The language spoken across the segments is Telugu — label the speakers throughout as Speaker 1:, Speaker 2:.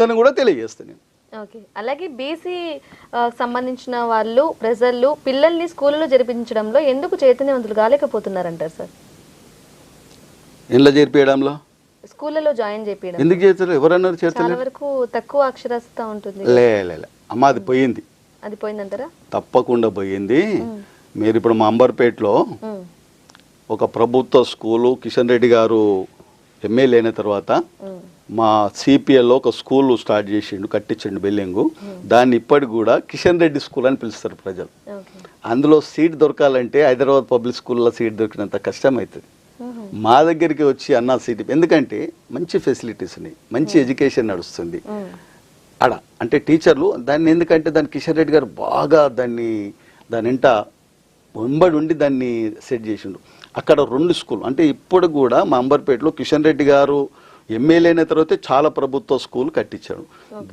Speaker 1: అని కూడా తెలియజేస్తాను నేను.
Speaker 2: ఓకే, అలాగే బీసీ సంబంధించిన వాళ్ళు ప్రజలు పిల్లల్ని స్కూల్లో జరిపించడంలో ఎందుకు చైతన్యవంతులు కాలేకపోతున్నారంటారు సార్?
Speaker 1: ఇంట్లో చేర్పియడంలో
Speaker 2: స్కూళ్ళలో జాయిన్ చేపియడం
Speaker 1: ఎందుకు చేస్తారు? ఎవరన్నారు
Speaker 2: చాలా
Speaker 1: చేర్చలేదు?
Speaker 2: వరకు తక్కువ అక్షరాస్యత ఉంటుంది.
Speaker 1: లే అమ్మ, అది పోయింది,
Speaker 2: అది పోయిందంటారా?
Speaker 1: తప్పకుండా పోయింది. మీరు ఇప్పుడు మా అంబర్పేటలో ఒక ప్రభుత్వ స్కూలు కిషన్ రెడ్డి గారు ఎమ్మెల్యే అయిన తర్వాత మా సిపిఎల్లో ఒక స్కూల్ స్టార్ట్ చేసిండు, కట్టించండు బిల్డింగు. దాన్ని ఇప్పటికి కూడా కిషన్ రెడ్డి స్కూల్ అని పిలుస్తారు ప్రజలు. అందులో సీట్ దొరకాలంటే హైదరాబాద్ పబ్లిక్ స్కూల్లో సీట్ దొరికినంత కష్టం అవుతుంది. మా దగ్గరికి వచ్చి అన్న సీట్, ఎందుకంటే మంచి ఫెసిలిటీస్ ఉన్నాయి, మంచి ఎడ్యుకేషన్ నడుస్తుంది అడ. అంటే టీచర్లు దాన్ని, ఎందుకంటే దాన్ని కిషన్ రెడ్డి గారు బాగా దాని వెంట వెంబడి ఉండి దాన్ని సెట్ చేసిండు. అక్కడ 2 స్కూల్, అంటే ఇప్పుడు కూడా మా అంబర్పేటలో కిషన్ రెడ్డి గారు ఎమ్మెల్యే అయిన తర్వాత చాలా ప్రభుత్వ స్కూల్ కట్టించాడు.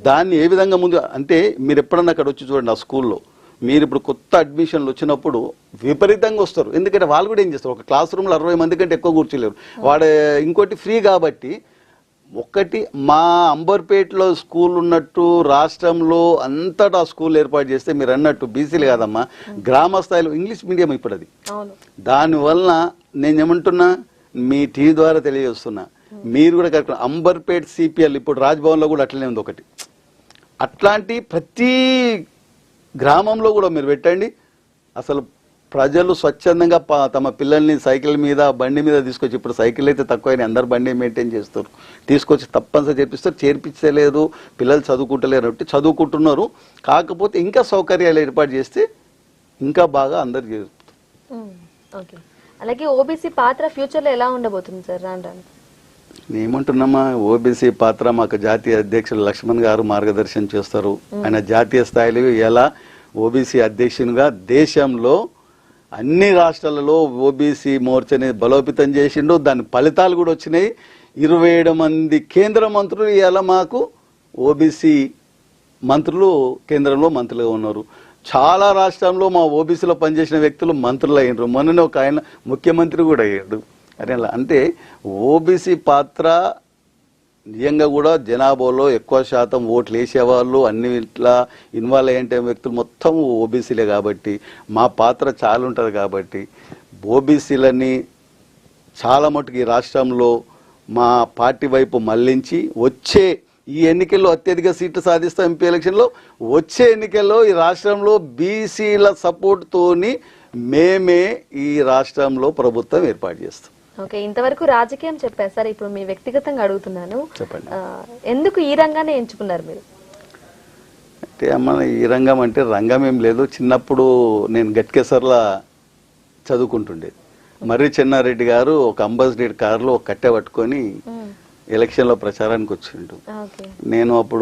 Speaker 1: దాన్ని ఏ విధంగా ముందు అంటే మీరు ఎప్పుడన్నా అక్కడ వచ్చి చూడండి, ఆ స్కూల్లో మీరు ఇప్పుడు కొత్త అడ్మిషన్లు వచ్చినప్పుడు విపరీతంగా వస్తారు. ఎందుకంటే వాళ్ళు కూడా ఏం చేస్తారు, ఒక క్లాస్ రూమ్లో 60 మంది కంటే ఎక్కువ కూర్చోలేరు. వాడు ఇంకోటి ఫ్రీ కాబట్టి. ఒక్కటి మా అంబర్పేటలో స్కూల్ ఉన్నట్టు రాష్ట్రంలో అంతటా స్కూల్ ఏర్పాటు చేస్తే మీరు అన్నట్టు బీసీలు కాదమ్మా, గ్రామ స్థాయిలో ఇంగ్లీష్ మీడియం ఇప్పుడు అది. దానివల్ల నేను ఏమంటున్నా, మీ టీవీ ద్వారా తెలియజేస్తున్నా, మీరు కూడా కరెక్ట్. అంబర్పేట్ సిపిఎల్ ఇప్పుడు రాజ్భవన్లో కూడా అట్లనే ఉంది ఒకటి. అట్లాంటి ప్రతి గ్రామంలో కూడా మీరు పెట్టండి. అసలు ప్రజలు స్వచ్ఛందంగా తమ పిల్లల్ని సైకిల్ మీద బండి మీద తీసుకొచ్చి, ఇప్పుడు సైకిల్ అయితే తక్కువైనా అందరు బండి మెయింటైన్ చేస్తారు, తీసుకొచ్చి తప్పనిసరి చేపిస్తారు. చేర్పించలేదు, పిల్లలు చదువుకుంటలేరు అంటే చదువుకుంటున్నారు. కాకపోతే ఇంకా సౌకర్యాలు ఏర్పాటు చేస్తే ఇంకా బాగా అందరు చేస్తారు.
Speaker 2: అలాగే ఓబీసీ పాత్ర ఫ్యూచర్లో ఎలా ఉండబోతుంది సార్? రాను
Speaker 1: ఏమంటున్నామా, ఓబీసీ పాత్ర మాకు జాతీయ అధ్యక్షులు లక్ష్మణ్ గారు మార్గదర్శనం చేస్తారు. ఆయన జాతీయ స్థాయిలో ఎలా ఓబీసీ అధ్యక్షునిగా దేశంలో అన్ని రాష్ట్రాలలో ఓబీసీ మోర్చాని బలోపేతం చేసిండు. దాని ఫలితాలు కూడా వచ్చినాయి. 27 మంది కేంద్ర మంత్రులు ఇలా మాకు ఓబీసీ మంత్రులు కేంద్రంలో మంత్రులుగా ఉన్నారు. చాలా రాష్ట్రంలో మా ఓబీసీలో పనిచేసిన వ్యక్తులు మంత్రులు అయ్యారు. మొన్ననే ఒక ఆయన ముఖ్యమంత్రి కూడా అయ్యాడు. అరే అంటే ఓబీసీ పాత్ర నిజంగా కూడా జనాభాలో ఎక్కువ శాతం ఓట్లు వేసేవాళ్ళు, అన్ని ఇట్లా ఇన్వాల్వ్ అయ్యే వ్యక్తులు మొత్తం ఓబీసీలే. కాబట్టి మా పాత్ర చాలా ఉంటుంది. కాబట్టి ఓబీసీలని చాలా మటుకు ఈ రాష్ట్రంలో మా పార్టీ వైపు మళ్లించి వచ్చే ఈ ఎన్నికల్లో అత్యధిక సీట్లు సాధిస్తాం. ఎంపీ ఎలక్షన్లో వచ్చే ఎన్నికల్లో ఈ రాష్ట్రంలో బీసీల సపోర్ట్తోని మేమే ఈ రాష్ట్రంలో ప్రభుత్వం ఏర్పాటు చేస్తాం.
Speaker 2: ఓకే, ఇంతవరకు రాజకీయం చెప్పారు సార్. ఇప్పుడు మీ వ్యక్తిగతంగా అడుగుతున్నాను,
Speaker 1: చెప్పండి,
Speaker 2: ఎందుకు ఈ రంగాన్ని ఎంచుకున్నారు మీరు?
Speaker 1: అంటే అమ్మ, ఈ రంగం అంటే రంగం ఏం లేదు. చిన్నప్పుడు నేను గట్కేసర్లా చదువుకుంటుండేది. మర్రి చెన్నారెడ్డి గారు ఒక అంబాసిడర్ కారులో ఒక కట్టె పట్టుకొని ఎలక్షన్లో ప్రచారానికి వచ్చిండు. నేను అప్పుడు